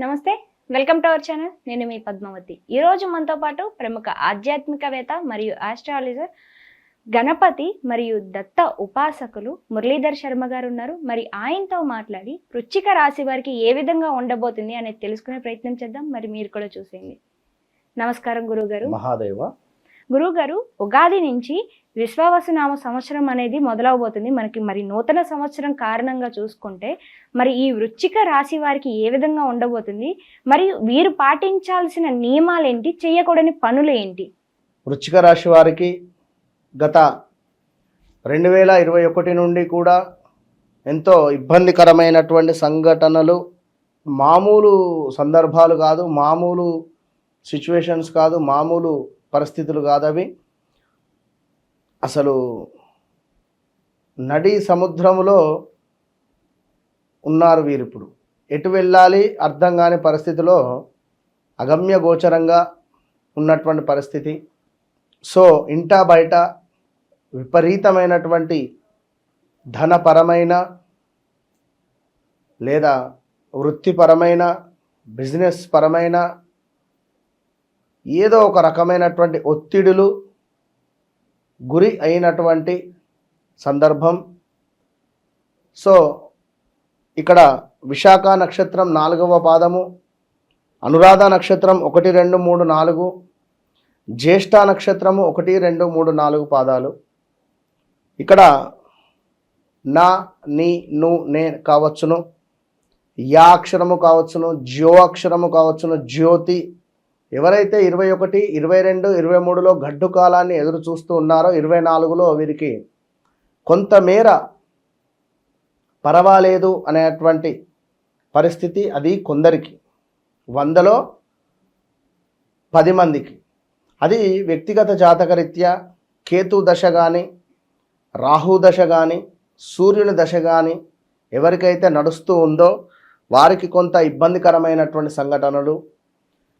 నమస్తే, welcome to our channel. నేను మీ పద్మావతి. ఈరోజు మనతో పాటు ప్రముఖ ఆధ్యాత్మికవేత్త మరియు ఆస్ట్రాలజర్ గణపతి మరియు దత్త ఉపాసకులు మురళీధర్ శర్మ గారు ఉన్నారు. మరి ఆయనతో మాట్లాడి వృశ్చిక రాశి వారికి ఏ విధంగా ఉండబోతుంది అనేది తెలుసుకునే ప్రయత్నం చేద్దాం. మరి మీరు కూడా చూసేయండి. నమస్కారం గురువుగారు. మహాదేవ. గురువుగారు, ఉగాది నుంచి విశ్వావసునామ సంవత్సరం అనేది మొదలవబోతుంది మనకి. మరి నూతన సంవత్సరం కారణంగా చూసుకుంటే మరి ఈ వృశ్చిక రాశి వారికి ఏ విధంగా ఉండబోతుంది, మరియు వీరు పాటించాల్సిన నియమాలు ఏంటి, చేయకూడని పనులు ఏంటి? వృశ్చిక రాశి వారికి గత 2021 నుండి కూడా ఎంతో ఇబ్బందికరమైనటువంటి సంఘటనలు, మామూలు సందర్భాలు కాదు, మామూలు సిచ్యువేషన్స్ కాదు, మామూలు పరిస్థితులు కాదు అవి. అసలు నడి సముద్రములో ఉన్నారు వీరిప్పుడు. ఎటు వెళ్ళాలి అర్థం కాని పరిస్థితిలో అగమ్య గోచరంగా ఉన్నటువంటి పరిస్థితి. సో ఇంటా బయట విపరీతమైనటువంటి ధనపరమైన లేదా వృత్తిపరమైన బిజినెస్ పరమైన ఏదో ఒక రకమైనటువంటి ఒత్తిడులు గురి అయినటువంటి సందర్భం. సో ఇక్కడ విశాఖ నక్షత్రం 4వ పాదము, అనురాధ నక్షత్రం 1, 2, 3, 4, జ్యేష్ఠ నక్షత్రము 1, 2, 3, 4 పాదాలు. ఇక్కడ నా, నీ, ను, నే కావచ్చును, యా అక్షరము కావచ్చును, జ్యో అక్షరము కావచ్చును, జ్యోతి. ఎవరైతే 21, 22, 23లో గడ్డు కాలాన్ని ఎదురు చూస్తూ ఉన్నారో 24లో వీరికి కొంతమేర పర్వాలేదు అనేటువంటి పరిస్థితి. అది కొందరికి, 100లో 10 మందికి. అది వ్యక్తిగత జాతకరీత్యా కేతు దశ కానీ, రాహు దశ కానీ, సూర్యుని దశ కానీ ఎవరికైతే నడుస్తూ ఉందో వారికి కొంత ఇబ్బందికరమైనటువంటి సంఘటనలు,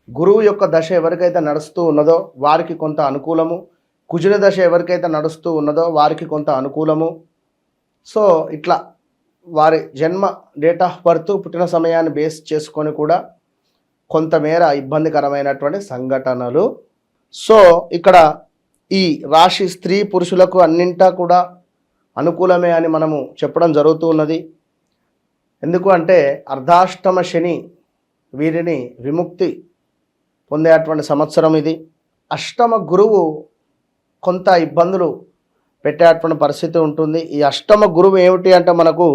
గురువు యొక్క దశ ఎవరికైతే నడుస్తూ ఉన్నదో వారికి కొంత అనుకూలము, కుజుని దశ ఎవరికైతే నడుస్తూ ఉన్నదో వారికి కొంత అనుకూలము. సో ఇట్లా వారి జన్మ డేట్ ఆఫ్ బర్త్, పుట్టిన సమయాన్ని బేస్ చేసుకొని కూడా కొంతమేర ఇబ్బందికరమైనటువంటి సంఘటనలు. సో ఇక్కడ ఈ రాశి స్త్రీ పురుషులకు అన్నింటా కూడా అనుకూలమే అని మనము చెప్పడం జరుగుతూ ఉన్నది. ఎందుకు అంటే అర్ధాష్టమ శని వీరిని విముక్తి పొందేటువంటి సంవత్సరం ఇది. అష్టమ గురువు కొంత ఇబ్బందులు పెట్టేటువంటి పరిస్థితి ఉంటుంది. ఈ అష్టమ గురువు ఏమిటి అంటే మనకు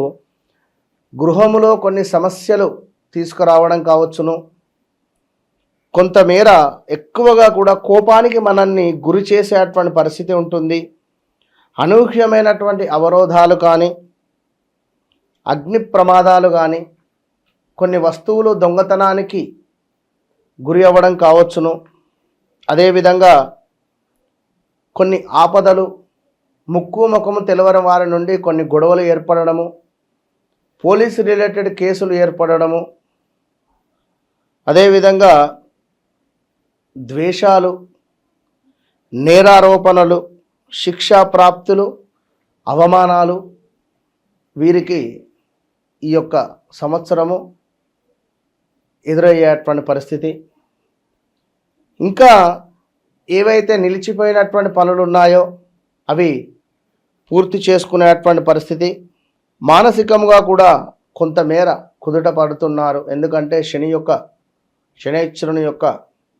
గృహములో కొన్ని సమస్యలు తీసుకురావడం కావచ్చును, కొంతమేర ఎక్కువగా కూడా కోపానికి మనల్ని గురి చేసేటువంటి పరిస్థితి ఉంటుంది. అనూహ్యమైనటువంటి అవరోధాలు కానీ, అగ్ని ప్రమాదాలు కానీ, కొన్ని వస్తువులు దొంగతనానికి గురి అవ్వడం కావచ్చును. అదేవిధంగా కొన్ని ఆపదలు, ముక్కు ముఖము తెలవని వారి నుండి కొన్ని గొడవలు ఏర్పడము, పోలీసు రిలేటెడ్ కేసులు ఏర్పడము, అదేవిధంగా ద్వేషాలు, నేరారోపణలు, శిక్షా ప్రాప్తులు, అవమానాలు వీరికి ఈ యొక్క సంవత్సరము ఎదురయ్యేటువంటి పరిస్థితి. ఇంకా ఏవైతే నిలిచిపోయినటువంటి పనులు ఉన్నాయో అవి పూర్తి చేసుకునేటువంటి పరిస్థితి. మానసికంగా కూడా కొంతమేర కుదుట పడుతున్నారు. ఎందుకంటే శనైశ్వరుని యొక్క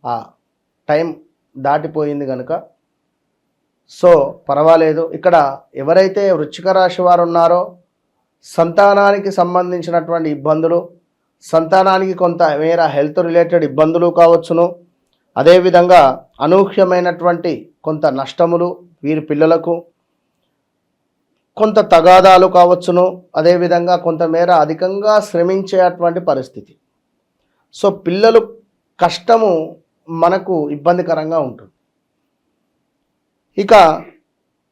ఆ టైం దాటిపోయింది కనుక. సో పర్వాలేదు. ఇక్కడ ఎవరైతే వృశ్చిక రాశి వారు ఉన్నారో సంతానానికి సంబంధించినటువంటి ఇబ్బందులు, సంతానానికి కొంత మేర హెల్త్ రిలేటెడ్ ఇబ్బందులు కావచ్చును. అదేవిధంగా అనూహ్యమైనటువంటి కొంత నష్టములు వీరి పిల్లలకు, కొంత తగాదాలు కావచ్చును. అదేవిధంగా కొంతమేర అధికంగా శ్రమించేటువంటి పరిస్థితి. సో పిల్లలు కష్టము మనకు ఇబ్బందికరంగా ఉంటుంది. ఇక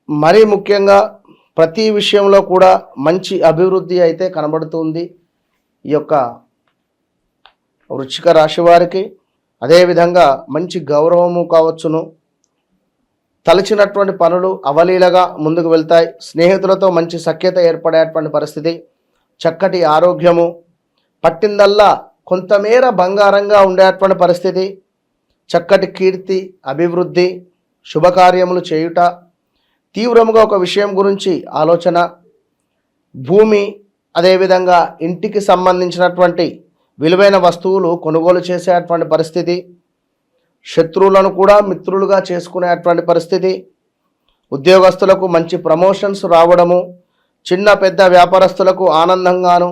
మరీ ముఖ్యంగా ప్రతి విషయంలో కూడా మంచి అభివృద్ధి అయితే కనబడుతుంది ఈ యొక్క వృశ్చిక రాశి వారికి. అదేవిధంగా మంచి గౌరవము కావచ్చును. తలచినటువంటి పనులు అవలీలగా ముందుకు వెళ్తాయి. స్నేహితులతో మంచి సఖ్యత ఏర్పడేటువంటి పరిస్థితి, చక్కటి ఆరోగ్యము, పట్టిందల్లా కొంతమేర బంగారంగా ఉండేటువంటి పరిస్థితి, చక్కటి కీర్తి, అభివృద్ధి, శుభకార్యములు చేయుట, తీవ్రముగా ఒక విషయం గురించి ఆలోచన, భూమి, అదేవిధంగా ఇంటికి సంబంధించినటువంటి విలువైన వస్తువులు కొనుగోలు చేసేటువంటి పరిస్థితి, శత్రువులను కూడా మిత్రులుగా చేసుకునేటువంటి పరిస్థితి, ఉద్యోగస్తులకు మంచి ప్రమోషన్స్ రావడము, చిన్న పెద్ద వ్యాపారస్తులకు ఆనందంగాను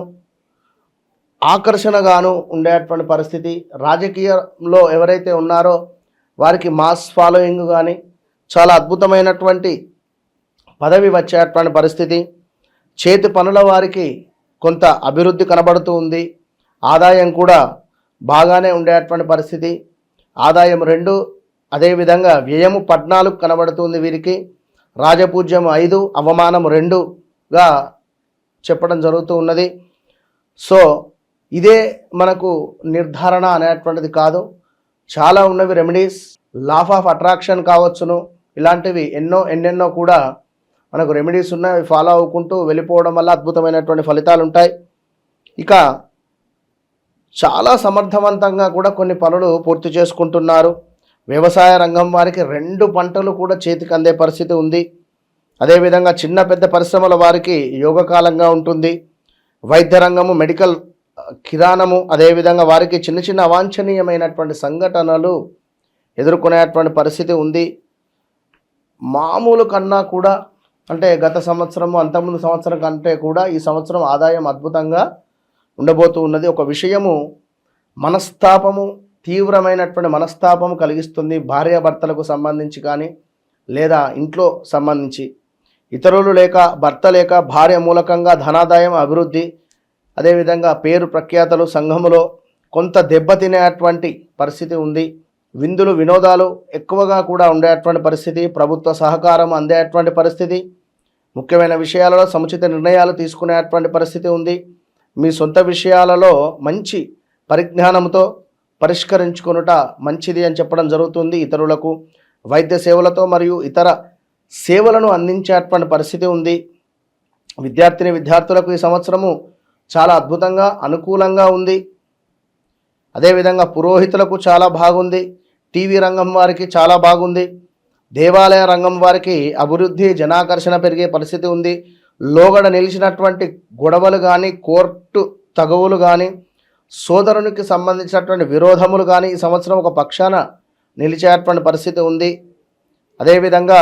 ఆకర్షణగాను ఉండేటువంటి పరిస్థితి, రాజకీయంలో ఎవరైతే ఉన్నారో వారికి మాస్ ఫాలోయింగ్ కానీ చాలా అద్భుతమైనటువంటి పదవి వచ్చేటువంటి పరిస్థితి, చేతి పనుల వారికి కొంత అభివృద్ధి కనబడుతూ ఉంది, ఆదాయం కూడా బాగానే ఉండేటువంటి పరిస్థితి, ఆదాయం 2, అదేవిధంగా వ్యయము 14 కనబడుతుంది వీరికి, రాజపూజ్యం 5, అవమానం 2గా చెప్పడం జరుగుతూ ఉన్నది. సో ఇదే మనకు నిర్ధారణ అనేటువంటిది కాదు, చాలా ఉన్నవి రెమెడీస్, లాఫ్ ఆఫ్ అట్రాక్షన్ కావచ్చును, ఇలాంటివి ఎన్నెన్నో కూడా మనకు రెమెడీస్ ఉన్నాయి. అవి ఫాలో అవ్వుకుంటూ వెళ్ళిపోవడం వల్ల అద్భుతమైనటువంటి ఫలితాలు ఉంటాయి. ఇక చాలా సమర్థవంతంగా కూడా కొన్ని పనులు పూర్తి చేసుకుంటున్నారు. వ్యవసాయ రంగం వారికి 2 పంటలు కూడా చేతికి అందే పరిస్థితి ఉంది. అదేవిధంగా చిన్న పెద్ద పరిశ్రమల వారికి యోగకాలంగా ఉంటుంది. వైద్య రంగము, మెడికల్, కిరాణము, అదేవిధంగా వారికి చిన్న చిన్న అవాంఛనీయమైనటువంటి సంఘటనలు ఎదుర్కొనేటువంటి పరిస్థితి ఉంది. మామూలు కన్నా కూడా, అంటే గత సంవత్సరము అంతకుముందు సంవత్సరం కంటే కూడా ఈ సంవత్సరం ఆదాయం అద్భుతంగా ఉండబోతూ ఉన్నది. ఒక విషయము మనస్తాపము, తీవ్రమైనటువంటి మనస్తాపము కలిగిస్తుంది, భార్యాభర్తలకు సంబంధించి కానీ లేదా ఇంట్లో సంబంధించి, ఇతరులు లేక, భర్త లేక భార్య మూలకంగా ధనాదాయం, అభివృద్ధి, అదేవిధంగా పేరు ప్రఖ్యాతలు సంఘములో కొంత దెబ్బతినేటువంటి పరిస్థితి ఉంది. విందులు వినోదాలు ఎక్కువగా కూడా ఉండేటువంటి పరిస్థితి, ప్రభుత్వ సహకారం అందేటువంటి పరిస్థితి, ముఖ్యమైన విషయాలలో సముచిత నిర్ణయాలు తీసుకునేటువంటి పరిస్థితి ఉంది. మీ సొంత విషయాలలో మంచి పరిజ్ఞానంతో పరిష్కరించుకొనుట మంచిది అని చెప్పడం జరుగుతుంది. ఇతరులకు వైద్య సేవలతో మరియు ఇతర సేవలను అందించేటువంటి పరిస్థితి ఉంది. విద్యార్థులకు ఈ సంవత్సరము చాలా అద్భుతంగా అనుకూలంగా ఉంది. అదేవిధంగా పురోహితులకు చాలా బాగుంది. టీవీ రంగం వారికి చాలా బాగుంది. దేవాలయ రంగం వారికి అభివృద్ధి, జనాకర్షణ పెరిగే పరిస్థితి ఉంది. లోగడ నిలిచినటువంటి గొడవలు కానీ, కోర్టు తగవులు కానీ, సోదరునికి సంబంధించినటువంటి విరోధములు కానీ ఈ సంవత్సరం ఒక పక్షాన నిలిచేటువంటి పరిస్థితి ఉంది. అదేవిధంగా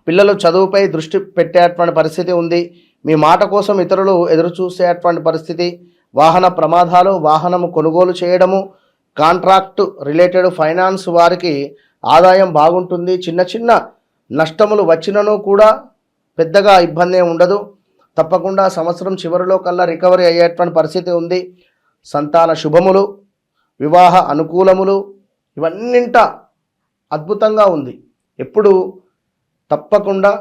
పిల్లలు చదువుపై దృష్టి పెట్టేటువంటి పరిస్థితి ఉంది. మీ మాట కోసం ఇతరులు ఎదురు చూసేటువంటి పరిస్థితి, వాహన ప్రమాదాలు, వాహనము కొనుగోలు చేయడము, కాంట్రాక్టు రిలేటెడ్ ఫైనాన్స్ వారికి ఆదాయం బాగుంటుంది. చిన్న చిన్న నష్టములు వచ్చినను కూడా పెద్దగా ఇబ్బంది ఉండదు. తప్పకుండా సంవత్సరం చివరిలో కల్లా రికవరీ అయ్యేటువంటి పరిస్థితి ఉంది. సంతాన శుభములు, వివాహ అనుకూలములు, ఇవన్నింట అద్భుతంగా ఉంది. ఎప్పుడు తప్పకుండా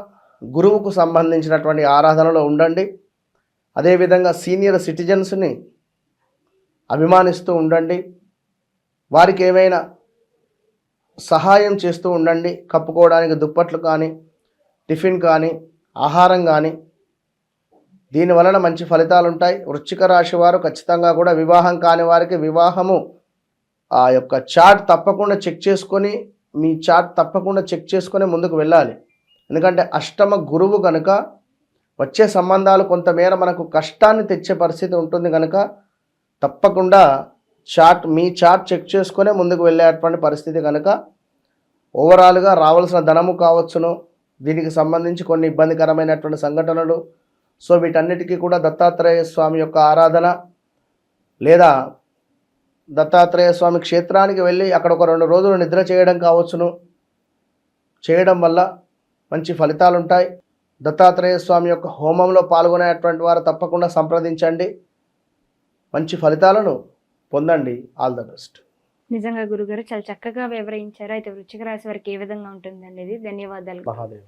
గురువుకు సంబంధించినటువంటి ఆరాధనలో ఉండండి. అదేవిధంగా సీనియర్ సిటిజన్స్ని అభిమానిస్తూ ఉండండి. వారికి ఏమైనా సహాయం చేస్తూ ఉండండి. కప్పుకోవడానికి దుప్పట్లు కానీ, టిఫిన్ కానీ, ఆహారం కానీ, దీనివలన మంచి ఫలితాలు ఉంటాయి. వృశ్చిక రాశి వారు ఖచ్చితంగా కూడా వివాహం కాని వారికి వివాహము ఆ యొక్క చార్ట్ తప్పకుండా చెక్ చేసుకొని, మీ చార్ట్ తప్పకుండా చెక్ చేసుకొని ముందుకు వెళ్ళాలి. ఎందుకంటే అష్టమ గురువు కనుక వచ్చే సంబంధాలు కొంతమేర మనకు కష్టాన్ని తెచ్చే పరిస్థితి ఉంటుంది కనుక తప్పకుండా మీ చార్ట్ చెక్ చేసుకొని ముందుకు వెళ్ళేటువంటి పరిస్థితి కనుక ఓవరాల్గా రావాల్సిన ధనము కావచ్చును, దీనికి సంబంధించి కొన్ని ఇబ్బందికరమైనటువంటి సంఘటనలు. సో వీటన్నిటికీ కూడా దత్తాత్రేయ స్వామి యొక్క ఆరాధన లేదా దత్తాత్రేయ స్వామి క్షేత్రానికి వెళ్ళి అక్కడ ఒక 2 రోజులు నిద్ర చేయడం కావచ్చును, చేయడం వల్ల మంచి ఫలితాలు ఉంటాయి. దత్తాత్రేయ స్వామి యొక్క హోమంలో పాల్గొనేటువంటి వారు తప్పకుండా సంప్రదించండి, మంచి ఫలితాలను పొందండి. All the best. నిజంగా గురుగారు చాలా చక్కగా వివరించారు. అయితే వృశ్చిక రాశి వారికి ఏ విధంగా ఉంటుంది అనేది. ధన్యవాదాలు. మహాదేవ.